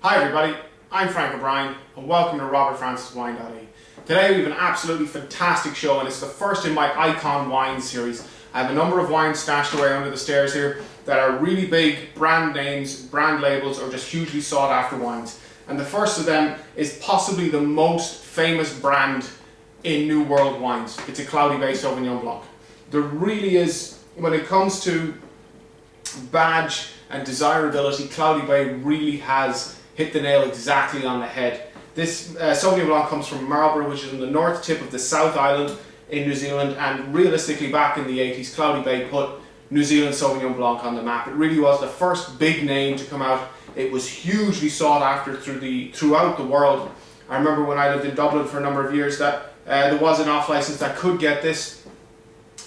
Hi everybody, I'm Frank O'Brien and welcome to robertfranciswine.ie. Today we have an absolutely fantastic show and it's the first in my Icon Wine series. I have a number of wines stashed away under the stairs here that are really big brand names, brand labels, or just hugely sought after wines. And the first of them is possibly the most famous brand in New World wines. It's a Cloudy Bay Sauvignon Blanc. There really is, when it comes to badge and desirability, Cloudy Bay really has hit the nail exactly on the head. This Sauvignon Blanc comes from Marlborough, which is on the north tip of the South Island in New Zealand, and realistically back in the 80s Cloudy Bay put New Zealand Sauvignon Blanc on the map. It really was the first big name to come out. It was hugely sought after throughout the world. I remember when I lived in Dublin for a number of years that there was an off license that could get this,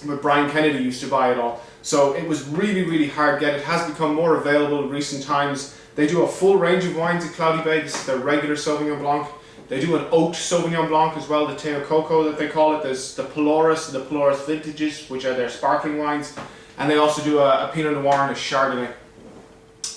but Brian Kennedy used to buy it all. So it was really hard to get. It has become more available in recent times. They do a full range of wines at Cloudy Bay. This is their regular Sauvignon Blanc. They do an oaked Sauvignon Blanc as well, the Teo Coco that they call it. There's the Polaris and the Polaris Vintages, which are their sparkling wines. And they also do a Pinot Noir and a Chardonnay.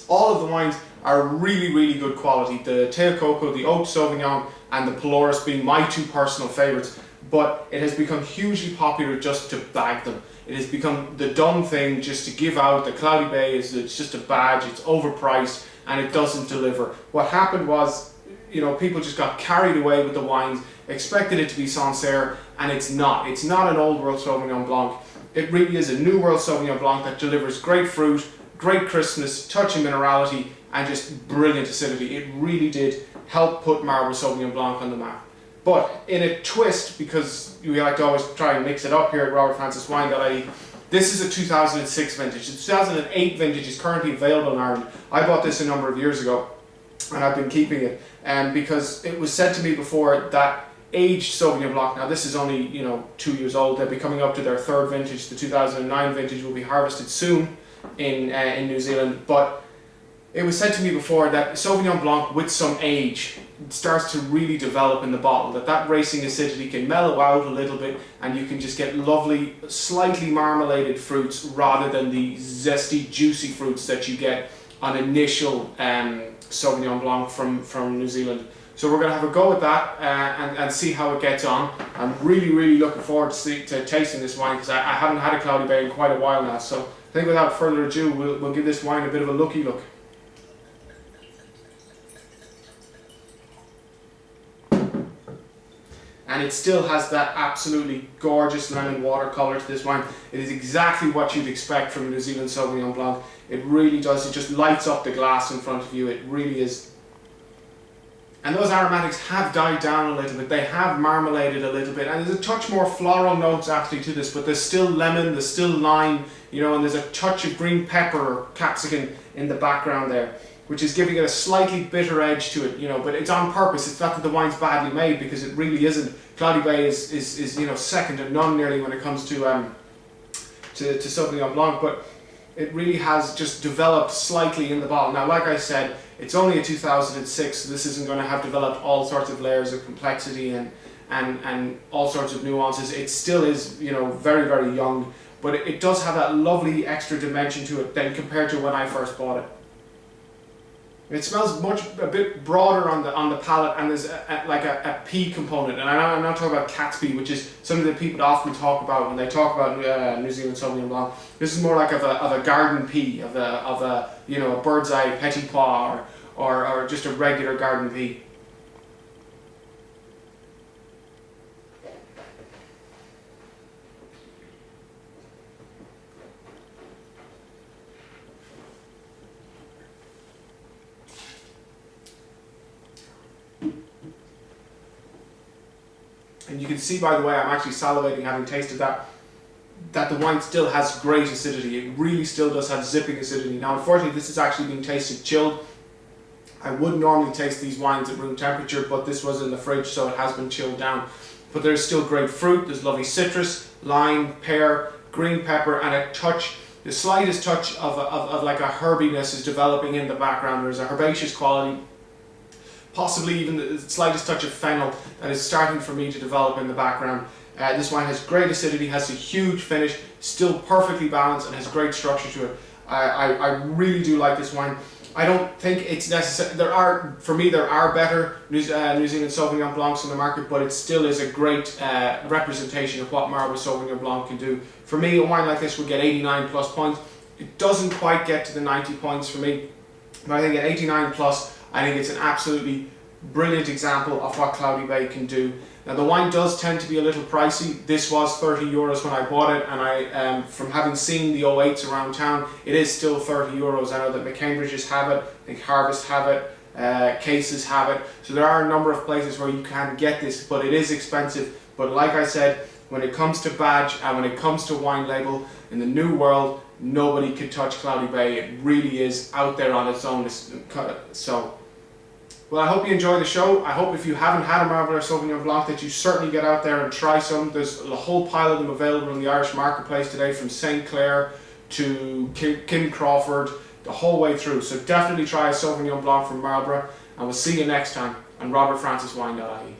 All of the wines are really good quality. The Teo Coco, the oaked Sauvignon, and the Polaris being my two personal favourites. But it has become hugely popular just to bag them. It has become the dumb thing just to give out. The Cloudy Bay it's just a badge, it's overpriced, and it doesn't deliver. What happened was, you know, people just got carried away with the wines, expected it to be Sancerre, and it's not. It's not an old world Sauvignon Blanc. It really is a new world Sauvignon Blanc that delivers great fruit, great crispness, touch of minerality, and just brilliant acidity. It really did help put Marlborough Sauvignon Blanc on the map. But in a twist, because we like to always try and mix it up here at robertfranciswine.ie, this is a 2006 vintage. The 2008 vintage is currently available in Ireland. I bought this a number of years ago and I've been keeping it because it was said to me before that aged Sauvignon Blanc, now this is only 2 years old, they'll be coming up to their third vintage. The 2009 vintage will be harvested soon in New Zealand, but it was said to me before that Sauvignon Blanc with some age starts to really develop in the bottle, that racing acidity can mellow out a little bit and you can just get lovely, slightly marmoladed fruits rather than the zesty, juicy fruits that you get on initial Sauvignon Blanc from New Zealand. So we're going to have a go at that and see how it gets on. I'm really looking forward to tasting this wine because I haven't had a Cloudy Bay in quite a while now. So I think without further ado, we'll give this wine a bit of a looky look. And it still has that absolutely gorgeous lemon watercolour to this wine. It is exactly what you'd expect from a New Zealand Sauvignon Blanc. It really does. It just lights up the glass in front of you. It really is. And those aromatics have died down a little bit. They have marmoladed a little bit. And there's a touch more floral notes actually to this, but there's still lemon, there's still lime, and there's a touch of green pepper or capsicum in the background there, which is giving it a slightly bitter edge to it, but it's on purpose. It's not that the wine's badly made, because it really isn't. Cloudy Bay is second to none nearly when it comes to Sauvignon Blanc, but it really has just developed slightly in the bottle. Now, like I said, it's only a 2006, so this isn't going to have developed all sorts of layers of complexity and all sorts of nuances. It still is, very young, but it does have that lovely extra dimension to it than compared to when I first bought it. It smells a bit broader on the palate, and there's a pea component. And I'm not talking about cat's pea, which is something that people often talk about when they talk about New Zealand Sauvignon Blanc. This is more like of a garden pea, of a bird's eye petit pois, or just a regular garden pea. And you can see, by the way, I'm actually salivating having tasted that the wine still has great acidity. It really still does have zipping acidity. Now, unfortunately, this is actually being tasted chilled. I would normally taste these wines at room temperature, but this was in the fridge, so it has been chilled down. But there's still great fruit. There's lovely citrus, lime, pear, green pepper, and the slightest touch of like a herbiness is developing in the background. There's a herbaceous quality, possibly even the slightest touch of fennel that is starting for me to develop in the background. This wine has great acidity, has a huge finish, still perfectly balanced, and has great structure to it. I really do like this wine. I don't think it's necessary. For me, there are better New Zealand Sauvignon Blancs on the market, but it still is a great representation of what Marlborough Sauvignon Blanc can do. For me, a wine like this would get 89 plus points. It doesn't quite get to the 90 points for me, but I think at 89 plus, I think it's an absolutely brilliant example of what Cloudy Bay can do. Now the wine does tend to be a little pricey. This was €30 when I bought it, and I, from having seen the 08s around town, it is still €30. I know that McCambridge's have it, I think Harvest have it, Cases have it. So there are a number of places where you can get this, but it is expensive. But like I said, when it comes to badge and when it comes to wine label, in the new world, nobody could touch Cloudy Bay. It really is out there on its own. So, well, I hope you enjoy the show. I hope if you haven't had a Marlborough Sauvignon Blanc that you certainly get out there and try some. There's a whole pile of them available in the Irish marketplace today, from St. Clair to Kim Crawford, the whole way through. So definitely try a Sauvignon Blanc from Marlborough, and we'll see you next time on robertfranciswine.ie.